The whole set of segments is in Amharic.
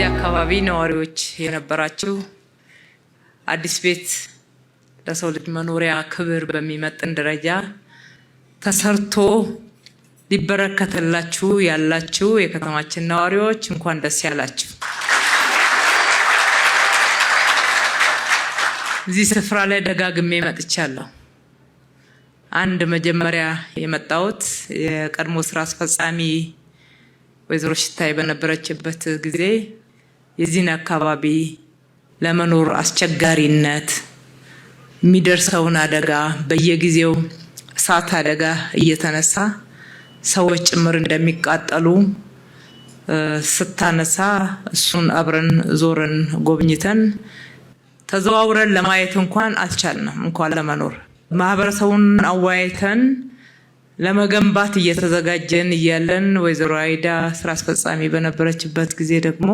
አካባቢ ነዋሪዎች የነበራችሁ አዲስ ቤት ለሰው ልጅ መኖሪያ ክብር በሚመጥን ደረጃ ተሰርቶ ሊበረከተላችሁ ያላችሁ የከተማችን ነዋሪዎች እንኳን ደስ ያላችሁ። እዚህ ስፍራ ላይ ደጋግሜ መጥቻለሁ። አንድ መጀመሪያ የመጣሁት የቀድሞ ስራ አስፈጻሚ ወይዘሮ ሽታይ በነበረችበት ጊዜ የዚህን አካባቢ ለመኖር አስቸጋሪነት የሚደርሰውን አደጋ በየጊዜው እሳት አደጋ እየተነሳ ሰዎች ጭምር እንደሚቃጠሉ ስታነሳ እሱን አብረን ዞርን ጎብኝተን ተዘዋውረን ለማየት እንኳን አልቻልንም። እንኳን ለመኖር ማህበረሰቡን አዋይተን ለመገንባት እየተዘጋጀን እያለን ወይዘሮ አይዳ ስራ አስፈጻሚ በነበረችበት ጊዜ ደግሞ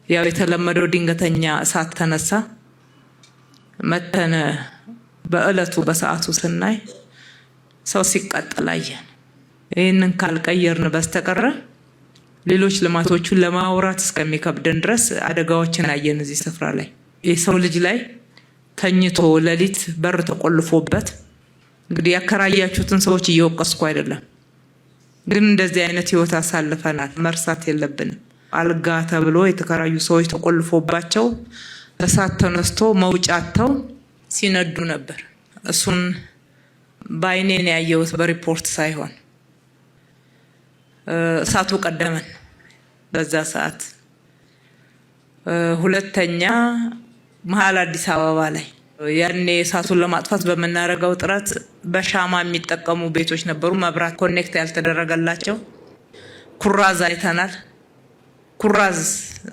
ያው የተለመደው ድንገተኛ እሳት ተነሳ። መተን በእለቱ በሰዓቱ ስናይ ሰው ሲቃጠል አየን። ይህንን ካልቀየርን በስተቀር ሌሎች ልማቶቹን ለማውራት እስከሚከብደን ድረስ አደጋዎችን አየን። እዚህ ስፍራ ላይ የሰው ልጅ ላይ ተኝቶ ሌሊት በር ተቆልፎበት እንግዲህ ያከራያችሁትን ሰዎች እየወቀስኩ አይደለም፣ ግን እንደዚህ አይነት ህይወት አሳልፈናል። መርሳት የለብንም። አልጋ ተብሎ የተከራዩ ሰዎች ተቆልፎባቸው እሳት ተነስቶ መውጫተው ሲነዱ ነበር። እሱን በአይኔ ነው ያየሁት፣ በሪፖርት ሳይሆን። እሳቱ ቀደመን በዛ ሰዓት። ሁለተኛ መሀል አዲስ አበባ ላይ ያኔ እሳቱን ለማጥፋት በመናረጋው ጥረት በሻማ የሚጠቀሙ ቤቶች ነበሩ፣ መብራት ኮኔክት ያልተደረገላቸው። ኩራዝ አይተናል። ኩራዝ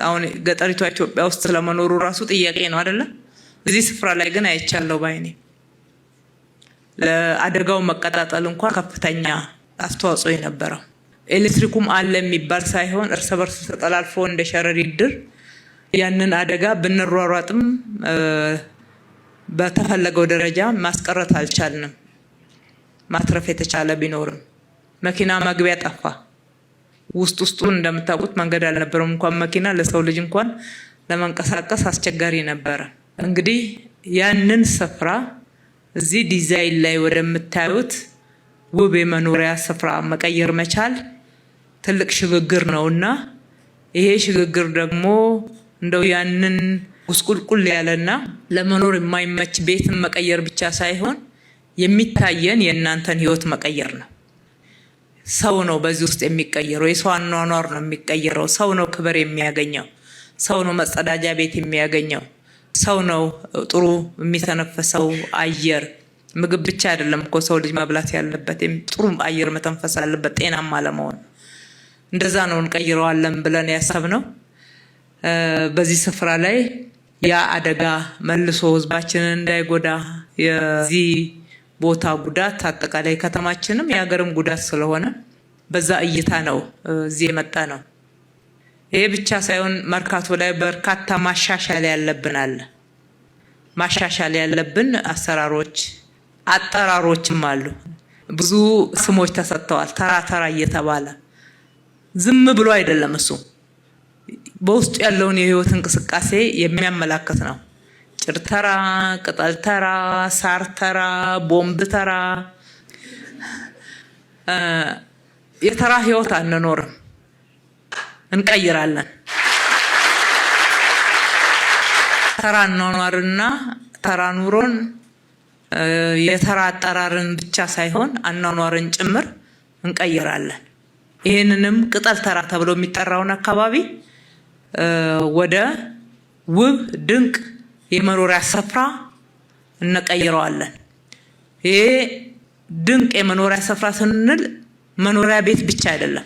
አሁን ገጠሪቷ ኢትዮጵያ ውስጥ ስለመኖሩ ራሱ ጥያቄ ነው አይደለ? እዚህ ስፍራ ላይ ግን አይቻለሁ ባይኔ። ለአደጋው መቀጣጠል እንኳን ከፍተኛ አስተዋጽኦ የነበረው ኤሌክትሪኩም አለ የሚባል ሳይሆን እርስ በርስ ተጠላልፎ እንደ ሸረሪት ድር ያንን አደጋ ብንሯሯጥም በተፈለገው ደረጃ ማስቀረት አልቻልንም። ማትረፍ የተቻለ ቢኖርም መኪና መግቢያ ጠፋ። ውስጡን እንደምታውቁት መንገድ አልነበረም። እንኳን መኪና ለሰው ልጅ እንኳን ለመንቀሳቀስ አስቸጋሪ ነበረ። እንግዲህ ያንን ስፍራ እዚህ ዲዛይን ላይ ወደምታዩት ውብ የመኖሪያ ስፍራ መቀየር መቻል ትልቅ ሽግግር ነውና ይሄ ሽግግር ደግሞ እንደው ያንን ጉስቁልቁል ያለና ለመኖር የማይመች ቤትን መቀየር ብቻ ሳይሆን የሚታየን የእናንተን ህይወት መቀየር ነው። ሰው ነው በዚህ ውስጥ የሚቀየረው። የሰው አኗኗር ነው የሚቀየረው። ሰው ነው ክብር የሚያገኘው። ሰው ነው መጸዳጃ ቤት የሚያገኘው። ሰው ነው ጥሩ የሚተነፈሰው አየር። ምግብ ብቻ አይደለም እኮ ሰው ልጅ መብላት ያለበት፣ ጥሩ አየር መተንፈስ አለበት ጤናማ ለመሆን። እንደዛ ነው እንቀይረዋለን ብለን ያሰብነው። በዚህ ስፍራ ላይ ያ አደጋ መልሶ ህዝባችንን እንዳይጎዳ የዚህ ቦታ ጉዳት አጠቃላይ ከተማችንም የሀገርም ጉዳት ስለሆነ በዛ እይታ ነው እዚህ የመጣ ነው። ይሄ ብቻ ሳይሆን መርካቶ ላይ በርካታ ማሻሻል ያለብን አለ። ማሻሻል ያለብን አሰራሮች፣ አጠራሮችም አሉ። ብዙ ስሞች ተሰጥተዋል። ተራ እየተባለ ዝም ብሎ አይደለም። እሱ በውስጡ ያለውን የህይወት እንቅስቃሴ የሚያመላክት ነው። ጭር ተራ፣ ቅጠል ተራ፣ ሳር ተራ፣ ቦምብ ተራ። የተራ ህይወት አንኖርም፣ እንቀይራለን። ተራ አኗኗርና ተራ ኑሮን የተራ አጠራርን ብቻ ሳይሆን አኗኗርን ጭምር እንቀይራለን። ይህንንም ቅጠል ተራ ተብሎ የሚጠራውን አካባቢ ወደ ውብ ድንቅ የመኖሪያ ስፍራ እንቀይረዋለን። ይሄ ድንቅ የመኖሪያ ስፍራ ስንል መኖሪያ ቤት ብቻ አይደለም።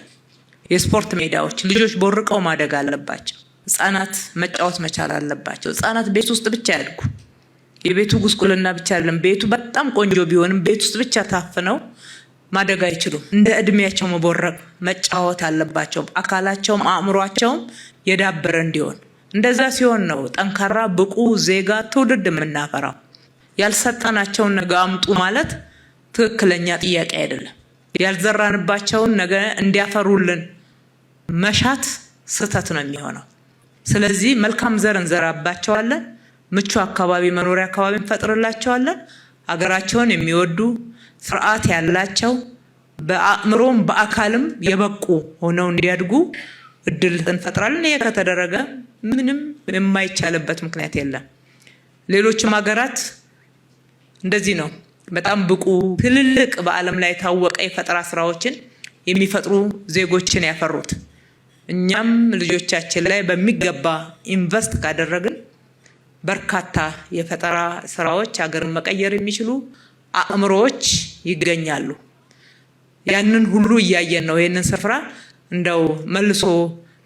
የስፖርት ሜዳዎች፣ ልጆች ቦርቀው ማደግ አለባቸው። ህፃናት መጫወት መቻል አለባቸው። ህፃናት ቤት ውስጥ ብቻ ያድጉ። የቤቱ ጉስቁልና ብቻ አይደለም። ቤቱ በጣም ቆንጆ ቢሆንም ቤት ውስጥ ብቻ ታፍነው ማደግ አይችሉም። እንደ እድሜያቸው መቦረቅ መጫወት አለባቸው። አካላቸውም አእምሯቸውም የዳበረ እንዲሆን። እንደዛ ሲሆን ነው ጠንካራ ብቁ ዜጋ ትውልድ የምናፈራው። ያልሰጠናቸውን ነገ አምጡ ማለት ትክክለኛ ጥያቄ አይደለም። ያልዘራንባቸውን ነገ እንዲያፈሩልን መሻት ስህተት ነው የሚሆነው። ስለዚህ መልካም ዘር እንዘራባቸዋለን። ምቹ አካባቢ መኖሪያ አካባቢ እንፈጥርላቸዋለን። ሀገራቸውን የሚወዱ ስርዓት ያላቸው በአእምሮም በአካልም የበቁ ሆነው እንዲያድጉ እድል እንፈጥራለን። ይሄ ከተደረገ ምንም የማይቻልበት ምክንያት የለም። ሌሎችም ሀገራት እንደዚህ ነው። በጣም ብቁ ትልልቅ በዓለም ላይ የታወቀ የፈጠራ ስራዎችን የሚፈጥሩ ዜጎችን ያፈሩት። እኛም ልጆቻችን ላይ በሚገባ ኢንቨስት ካደረግን በርካታ የፈጠራ ስራዎች ሀገርን መቀየር የሚችሉ አእምሮዎች ይገኛሉ። ያንን ሁሉ እያየን ነው። ይሄንን ስፍራ እንደው መልሶ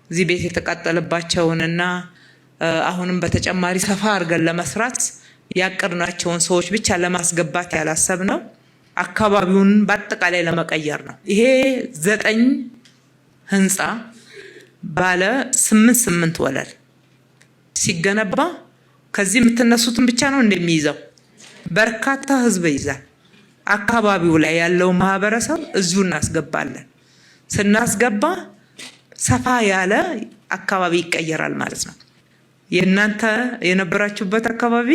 እዚህ ቤት የተቃጠለባቸውንና አሁንም በተጨማሪ ሰፋ አድርገን ለመስራት ያቀድናቸውን ሰዎች ብቻ ለማስገባት ያላሰብነው አካባቢውን በአጠቃላይ ለመቀየር ነው። ይሄ 9 ህንፃ ባለ 8 ወለል ሲገነባ ከዚህ የምትነሱትን ብቻ ነው እንደሚይዘው በርካታ ህዝብ ይዛል። አካባቢው ላይ ያለው ማህበረሰብ እዚሁ እናስገባለን። ስናስገባ ሰፋ ያለ አካባቢ ይቀየራል ማለት ነው። የእናንተ የነበራችሁበት አካባቢ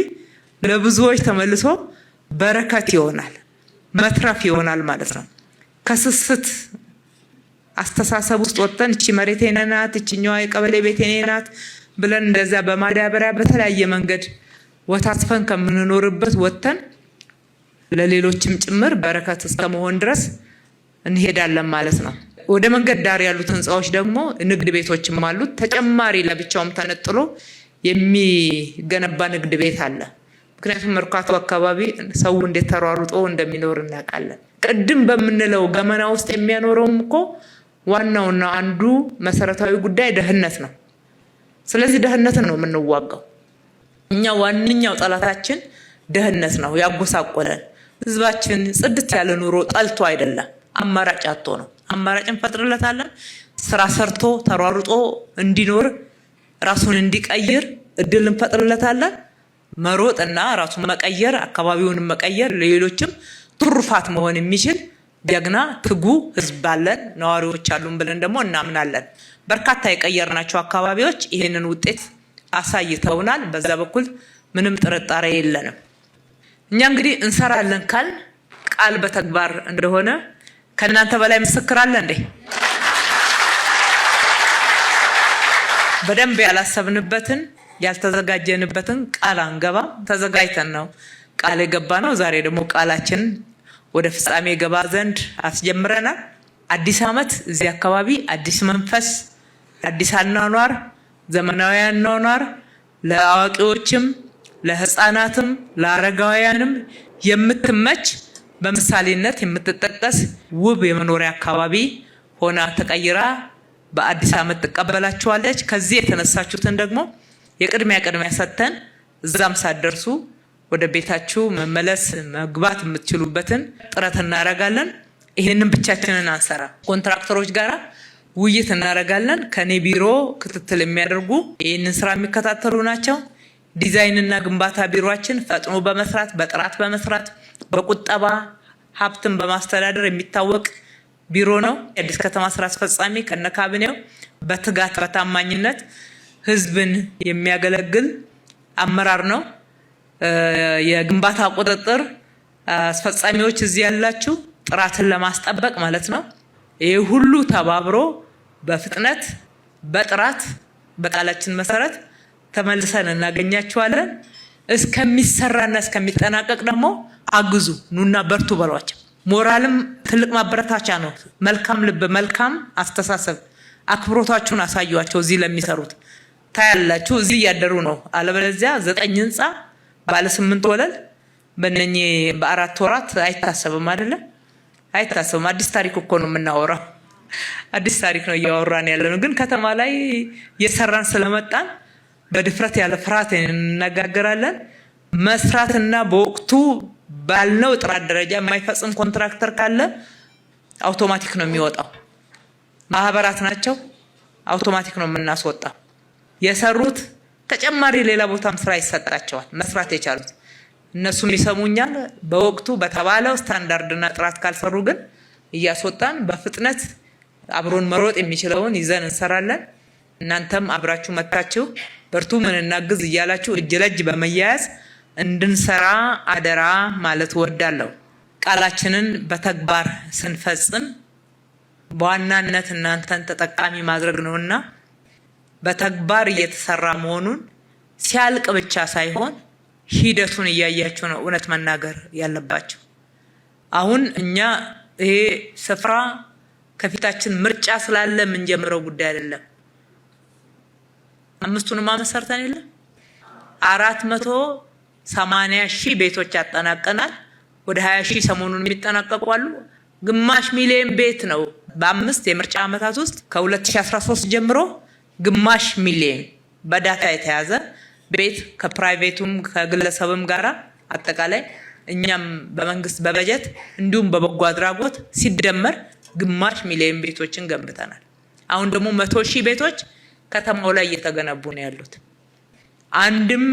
ለብዙዎች ተመልሶ በረከት ይሆናል፣ መትረፍ ይሆናል ማለት ነው። ከስስት አስተሳሰብ ውስጥ ወጥተን እቺ መሬቴ ናት፣ እቺኛዋ የቀበሌ ቤቴ ናት ብለን እንደዛ በማዳበሪያ በተለያየ መንገድ ወታስፈን ከምንኖርበት ወጥተን ለሌሎችም ጭምር በረከት እስከመሆን ድረስ እንሄዳለን ማለት ነው። ወደ መንገድ ዳር ያሉት ህንፃዎች ደግሞ ንግድ ቤቶችም አሉት። ተጨማሪ ለብቻውም ተነጥሎ የሚገነባ ንግድ ቤት አለ። ምክንያቱም መርካቶ አካባቢ ሰው እንዴት ተሯሩጦ እንደሚኖር እናውቃለን። ቅድም በምንለው ገመና ውስጥ የሚያኖረውም እኮ ዋናውና አንዱ መሰረታዊ ጉዳይ ድህነት ነው። ስለዚህ ድህነትን ነው የምንዋጋው። እኛ ዋነኛው ጠላታችን ድህነት ነው። ያጎሳቆለን ህዝባችን ጽድት ያለ ኑሮ ጠልቶ አይደለም፣ አማራጭ አጥቶ ነው። አማራጭ እንፈጥርለታለን። ስራ ሰርቶ ተሯሩጦ እንዲኖር ራሱን እንዲቀይር እድል እንፈጥርለታለን። መሮጥና ራሱን መቀየር፣ አካባቢውን መቀየር፣ ለሌሎችም ትሩፋት መሆን የሚችል ጀግና ትጉ ህዝብ አለን፣ ነዋሪዎች አሉን ብለን ደግሞ እናምናለን። በርካታ የቀየርናቸው አካባቢዎች ይህንን ውጤት አሳይተውናል። በዛ በኩል ምንም ጥርጣሬ የለንም። እኛ እንግዲህ እንሰራለን ካል ቃል በተግባር እንደሆነ ከእናንተ በላይ ምስክር አለ እንዴ? በደንብ ያላሰብንበትን ያልተዘጋጀንበትን ቃል አንገባም። ተዘጋጅተን ነው ቃል የገባ ነው። ዛሬ ደግሞ ቃላችን ወደ ፍጻሜ ገባ ዘንድ አስጀምረናል። አዲስ ዓመት እዚህ አካባቢ አዲስ መንፈስ፣ አዲስ አኗኗር፣ ዘመናዊ አኗኗር ለአዋቂዎችም ለህፃናትም ለአረጋውያንም የምትመች በምሳሌነት የምትጠቀስ ውብ የመኖሪያ አካባቢ ሆና ተቀይራ በአዲስ ዓመት ትቀበላችኋለች። ከዚህ የተነሳችሁትን ደግሞ የቅድሚያ ሰጥተን እዛም ሳትደርሱ ወደ ቤታችሁ መመለስ መግባት የምትችሉበትን ጥረት እናደርጋለን። ይሄንን ብቻችንን አንሰራ። ኮንትራክተሮች ጋር ውይይት እናደርጋለን። ከኔ ቢሮ ክትትል የሚያደርጉ ይህንን ስራ የሚከታተሉ ናቸው። ዲዛይንና ግንባታ ቢሮአችን ፈጥኖ በመስራት በጥራት በመስራት በቁጠባ ሀብትን በማስተዳደር የሚታወቅ ቢሮ ነው። የአዲስ ከተማ ስራ አስፈጻሚ ከነካቢኔው በትጋት በታማኝነት ህዝብን የሚያገለግል አመራር ነው። የግንባታ ቁጥጥር አስፈጻሚዎች እዚህ ያላችሁ ጥራትን ለማስጠበቅ ማለት ነው። ይሄ ሁሉ ተባብሮ በፍጥነት በጥራት በቃላችን መሰረት ተመልሰን እናገኛችኋለን። እስከሚሰራና እስከሚጠናቀቅ ደግሞ አግዙ፣ ኑና በርቱ በሏቸው። ሞራልም ትልቅ ማበረታቻ ነው። መልካም ልብ፣ መልካም አስተሳሰብ፣ አክብሮታችሁን አሳዩዋቸው። እዚህ ለሚሰሩት ታያላችሁ፣ እዚህ እያደሩ ነው። አለበለዚያ 9 ህንፃ ባለ 8 ወለል በእነኚህ በ4 ወራት አይታሰብም አይደለም፣ አይታሰብም። አዲስ ታሪክ እኮ ነው የምናወራው፣ አዲስ ታሪክ ነው እያወራን ያለ ነው። ግን ከተማ ላይ የሰራን ስለመጣን በድፍረት ያለ ፍርሃት እንነጋገራለን። መስራትና በወቅቱ ባልነው ጥራት ደረጃ የማይፈጽም ኮንትራክተር ካለ አውቶማቲክ ነው የሚወጣው። ማህበራት ናቸው፣ አውቶማቲክ ነው የምናስወጣው። የሰሩት ተጨማሪ ሌላ ቦታም ስራ ይሰጣቸዋል። መስራት የቻሉት እነሱም ይሰሙኛል። በወቅቱ በተባለው ስታንዳርድና ጥራት ካልሰሩ ግን እያስወጣን በፍጥነት አብሮን መሮጥ የሚችለውን ይዘን እንሰራለን። እናንተም አብራችሁ መጣችሁ በርቱ ምን እናግዝ እያላችሁ እጅ ለእጅ በመያያዝ እንድንሰራ አደራ ማለት ወዳለሁ። ቃላችንን በተግባር ስንፈጽም በዋናነት እናንተን ተጠቃሚ ማድረግ ነውና በተግባር እየተሰራ መሆኑን ሲያልቅ ብቻ ሳይሆን ሂደቱን እያያችሁ ነው እውነት መናገር ያለባችሁ። አሁን እኛ ይሄ ስፍራ ከፊታችን ምርጫ ስላለ ምን ጀምረው ጉዳይ አይደለም። አምስቱንም አመሰርተን የለ 480,000 ቤቶች አጠናቀናል። ወደ 20,000 ሰሞኑን የሚጠናቀቁ አሉ። ግማሽ ሚሊዮን ቤት ነው በአምስት የምርጫ ዓመታት ውስጥ ከ2013 ጀምሮ ግማሽ ሚሊዮን በዳታ የተያዘ ቤት ከፕራይቬቱም ከግለሰብም ጋራ አጠቃላይ እኛም በመንግስት በበጀት እንዲሁም በበጎ አድራጎት ሲደመር ግማሽ ሚሊዮን ቤቶችን ገንብተናል። አሁን ደግሞ 100,000 ቤቶች ከተማው ላይ እየተገነቡ ነው ያሉት። አንድም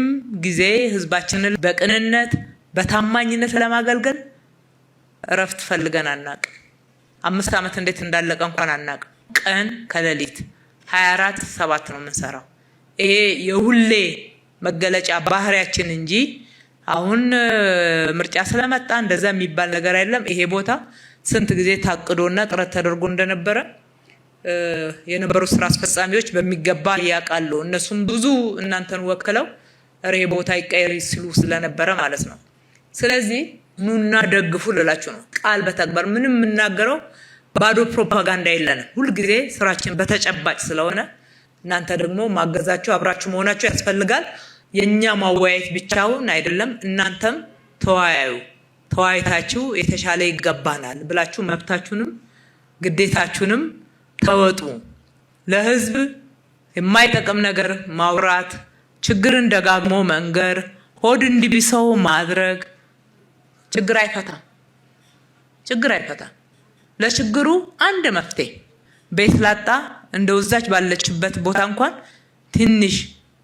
ጊዜ ህዝባችንን በቅንነት በታማኝነት ለማገልገል እረፍት ፈልገን አናውቅም። 5 ዓመት እንዴት እንዳለቀ እንኳን አናውቅም። ቀን ከሌሊት 24/7 ነው የምንሰራው። ይሄ የሁሌ መገለጫ ባህሪያችን እንጂ አሁን ምርጫ ስለመጣ እንደዛ የሚባል ነገር አይደለም። ይሄ ቦታ ስንት ጊዜ ታቅዶና ጥረት ተደርጎ እንደነበረ የነበሩ ስራ አስፈጻሚዎች በሚገባ ያውቃሉ። እነሱም ብዙ እናንተን ወክለው ይሄ ቦታ ይቀየር ሲሉ ስለነበረ ማለት ነው። ስለዚህ ኑና ደግፉ ልላችሁ ነው። ቃል በተግባር ምንም የምናገረው ባዶ ፕሮፓጋንዳ የለንም። ሁሉ ጊዜ ስራችን በተጨባጭ ስለሆነ እናንተ ደግሞ ማገዛችሁ አብራችሁ መሆናችሁ ያስፈልጋል። የኛ ማወያየት ብቻውን አይደለም። እናንተም ተወያዩ። ተወያይታችሁ የተሻለ ይገባናል ብላችሁ መብታችሁንም ግዴታችሁንም ተወጡ። ለህዝብ የማይጠቅም ነገር ማውራት፣ ችግርን ደጋግሞ መንገር፣ ሆድ እንዲብሰው ማድረግ ችግር አይፈታም። ለችግሩ አንድ መፍትሄ ቤት ላጣ እንደውዛች ባለችበት ቦታ እንኳን ትንሽ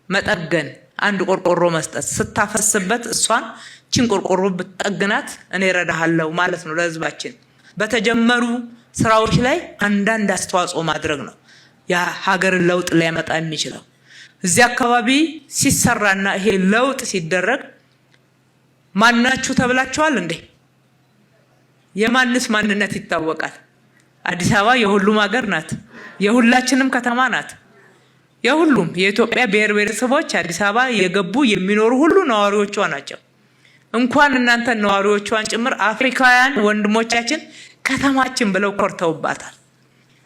መጠገን፣ አንድ ቆርቆሮ መስጠት፣ ስታፈስበት እሷን ቺን ቆርቆሮ ብትጠግናት እኔ እረዳሃለሁ ማለት ነው። ለህዝባችን በተጀመሩ ስራዎች ላይ አንዳንድ አስተዋጽኦ ማድረግ ነው ያ ሀገርን ለውጥ ሊያመጣ የሚችለው። እዚህ አካባቢ ሲሰራና ይሄ ለውጥ ሲደረግ ማናችሁ ተብላችኋል እንዴ? የማንስ ማንነት ይታወቃል? አዲስ አበባ የሁሉም ሀገር ናት። የሁላችንም ከተማ ናት። የሁሉም የኢትዮጵያ ብሔር ብሔረሰቦች አዲስ አበባ የገቡ የሚኖሩ ሁሉ ነዋሪዎቿ ናቸው። እንኳን እናንተ ነዋሪዎቿን ጭምር አፍሪካውያን ወንድሞቻችን ከተማችን ብለው ኮርተውባታል።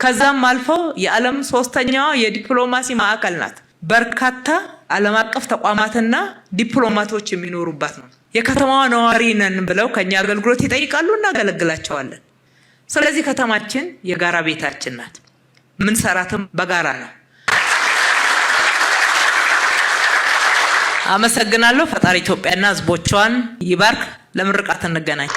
ከዛም አልፎ የዓለም 3ኛዋ የዲፕሎማሲ ማዕከል ናት። በርካታ ዓለም አቀፍ ተቋማትና ዲፕሎማቶች የሚኖሩባት ነው። የከተማዋ ነዋሪ ነን ብለው ከኛ አገልግሎት ይጠይቃሉ፣ እናገለግላቸዋለን። ስለዚህ ከተማችን የጋራ ቤታችን ናት። ምን ሰራትም በጋራ ነው። አመሰግናለሁ። ፈጣሪ ኢትዮጵያና ህዝቦቿን ይባርክ። ለምርቃት እንገናኝ።